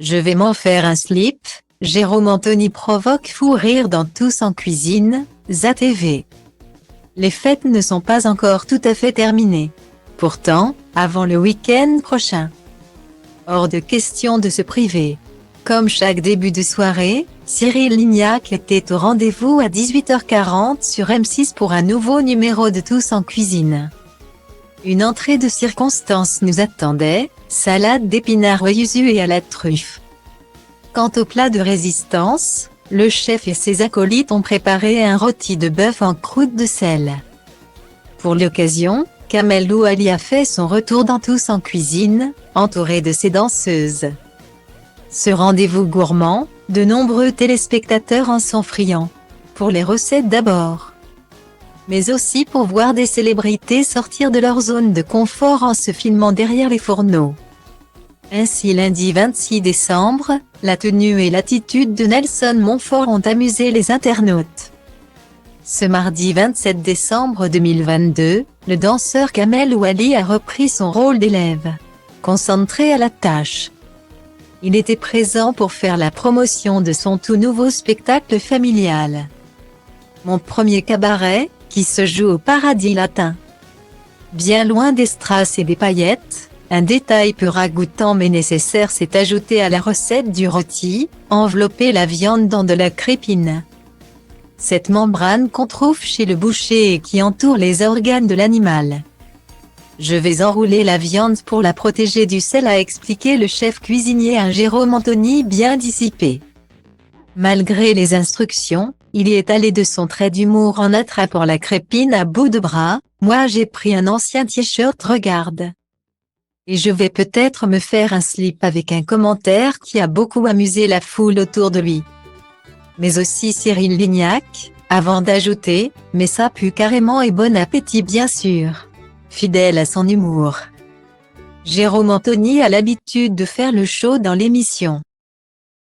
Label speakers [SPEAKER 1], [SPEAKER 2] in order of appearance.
[SPEAKER 1] Je vais m'en faire un slip. Jérôme Anthony provoque fou rire dans Tous en cuisine, ZATV. Les fêtes ne sont pas encore tout à fait terminées. Pourtant, avant le week-end prochain. Hors de question de se priver. Comme chaque début de soirée, Cyril Lignac était au rendez-vous à 18h40 sur M6 pour un nouveau numéro de Tous en cuisine. Une entrée de circonstance nous attendait, salade d'épinards au yuzu et à la truffe. Quant au plat de résistance, le chef et ses acolytes ont préparé un rôti de bœuf en croûte de sel. Pour l'occasion, Kamel Louali a fait son retour dans Tous en cuisine, entouré de ses danseuses. Ce rendez-vous gourmand, de nombreux téléspectateurs en sont friands. Pour les recettes d'abord, mais aussi pour voir des célébrités sortir de leur zone de confort en se filmant derrière les fourneaux. Ainsi lundi 26 décembre, la tenue et l'attitude de Nelson Montfort ont amusé les internautes. Ce mardi 27 décembre 2022, le danseur Kamel Louali a repris son rôle d'élève, concentré à la tâche. Il était présent pour faire la promotion de son tout nouveau spectacle familial. Mon premier cabaret, qui se joue au Paradis Latin. Bien loin des strass et des paillettes, un détail peu ragoûtant mais nécessaire s'est ajouté à la recette du rôti, envelopper la viande dans de la crépine. Cette membrane qu'on trouve chez le boucher et qui entoure les organes de l'animal. Je vais enrouler la viande pour la protéger du sel, a expliqué le chef cuisinier à Jérôme Anthony bien dissipé. Malgré les instructions, il y est allé de son trait d'humour en attrapant la crépine à bout de bras. Moi j'ai pris un ancien t-shirt, regarde. Et je vais peut-être me faire un slip, avec un commentaire qui a beaucoup amusé la foule autour de lui. Mais aussi Cyril Lignac, avant d'ajouter, mais ça pue carrément et bon appétit bien sûr. Fidèle à son humour. Jérôme Anthony a l'habitude de faire le show dans l'émission.